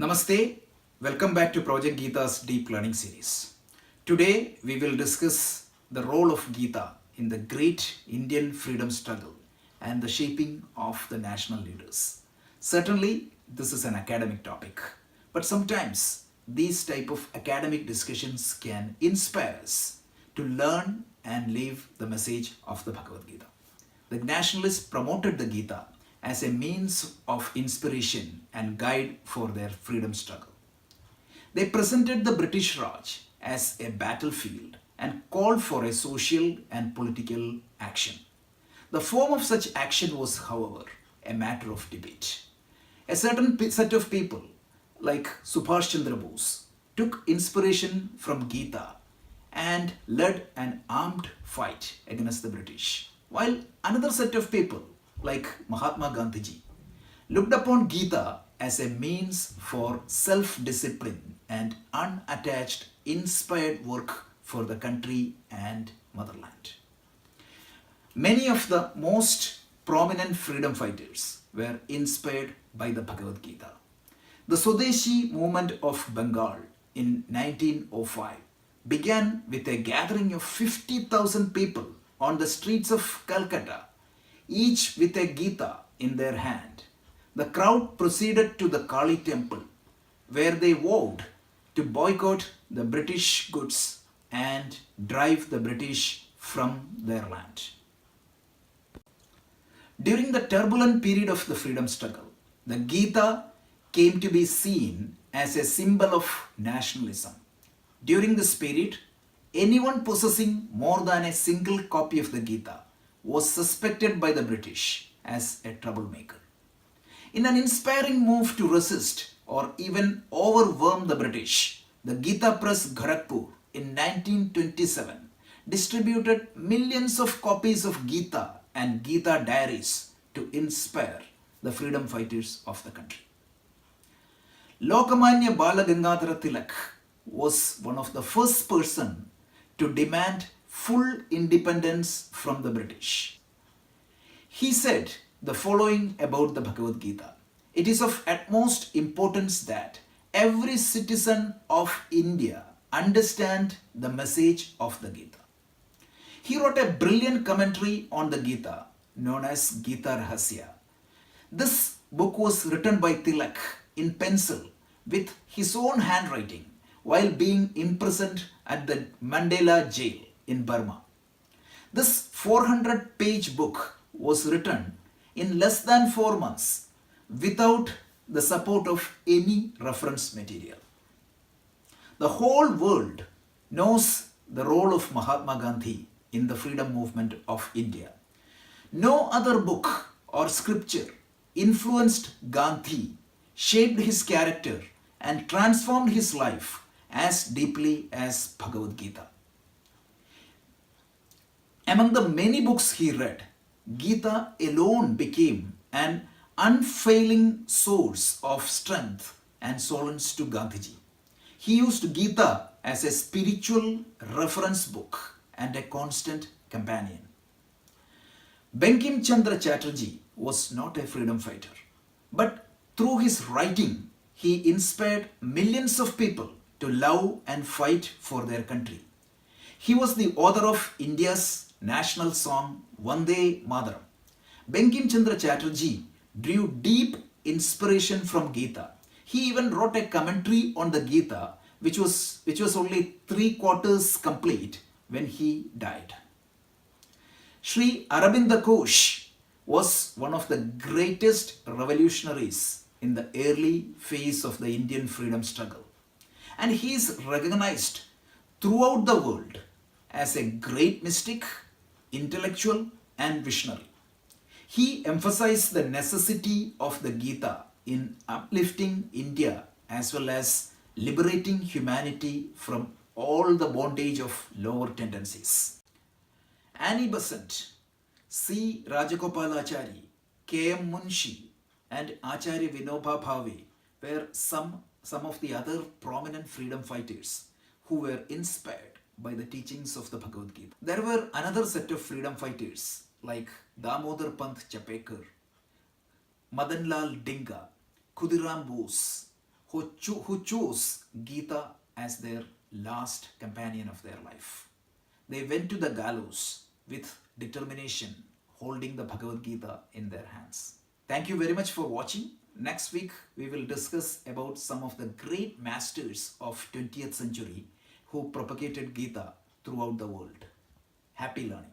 Namaste, welcome back to Project Gita's Deep Learning Series. Today we will discuss the role of Gita in the great Indian freedom struggle and the shaping of the national leaders. Certainly, this is an academic topic, but sometimes these type of academic discussions can inspire us to learn and live the message of the Bhagavad Gita. The nationalists promoted the Gita as a means of inspiration and guide for their freedom struggle. They presented the British Raj as a battlefield and called for a social and political action. The form of such action was, however, a matter of debate. A certain set of people, like Subhash Chandra Bose, took inspiration from Gita and led an armed fight against the British, while another set of people, like Mahatma Gandhiji, looked upon Gita as a means for self-discipline and unattached, inspired work for the country and motherland. Many of the most prominent freedom fighters were inspired by the Bhagavad Gita. The Swadeshi movement of Bengal in 1905 began with a gathering of 50,000 people on the streets of Calcutta, each with a Gita in their hand. The crowd proceeded to the Kali temple, where they vowed to boycott the British goods and drive the British from their land. During the turbulent period of the freedom struggle, the Gita came to be seen as a symbol of nationalism. During this period, anyone possessing more than a single copy of the Gita was suspected by the British as a troublemaker. In an inspiring move to resist or even overwhelm the British, the Gita Press Gorakhpur in 1927 distributed millions of copies of Gita and Gita diaries to inspire the freedom fighters of the country. Lokamanya Balagangadhara Tilak was one of the first person to demand full independence from the British. He said the following about the Bhagavad Gita: "It is of utmost importance that every citizen of India understand the message of the Gita." He wrote a brilliant commentary on the Gita known as Gita Rahasya. This book was written by Tilak in pencil with his own handwriting while being imprisoned at the Mandela jail in Burma. This 400-page book was written in less than 4 months without the support of any reference material. The whole world knows the role of Mahatma Gandhi in the freedom movement of India. No other book or scripture influenced Gandhi, shaped his character, and transformed his life as deeply as Bhagavad Gita. Among the many books he read, Gita alone became an unfailing source of strength and solace to Gandhiji. He used Gita as a spiritual reference book and a constant companion. Bankim Chandra Chatterjee was not a freedom fighter, but through his writing, he inspired millions of people to love and fight for their country. He was the author of India's national song Vande Mataram. Bankim Chandra Chatterjee drew deep inspiration from Gita. He even wrote a commentary on the Gita which was only 3/4 complete when he died. Sri Aurobindo Ghosh was one of the greatest revolutionaries in the early phase of the Indian freedom struggle, and he is recognized throughout the world as a great mystic, intellectual, and visionary. He emphasized the necessity of the Gita in uplifting India as well as liberating humanity from all the bondage of lower tendencies. Annie Besant, C. Rajagopalachari, K. M. Munshi, and Acharya Vinoba Bhave were some of the other prominent freedom fighters who were inspired by the teachings of the Bhagavad Gita. There were another set of freedom fighters like Damodar Pant Chapekar, Madanlal Dinga, Khudiram Bose, who chose Gita as their last companion of their life. They went to the gallows with determination, holding the Bhagavad Gita in their hands. Thank you very much for watching. Next week, we will discuss about some of the great masters of 20th century who propagated Gita throughout the world. Happy learning.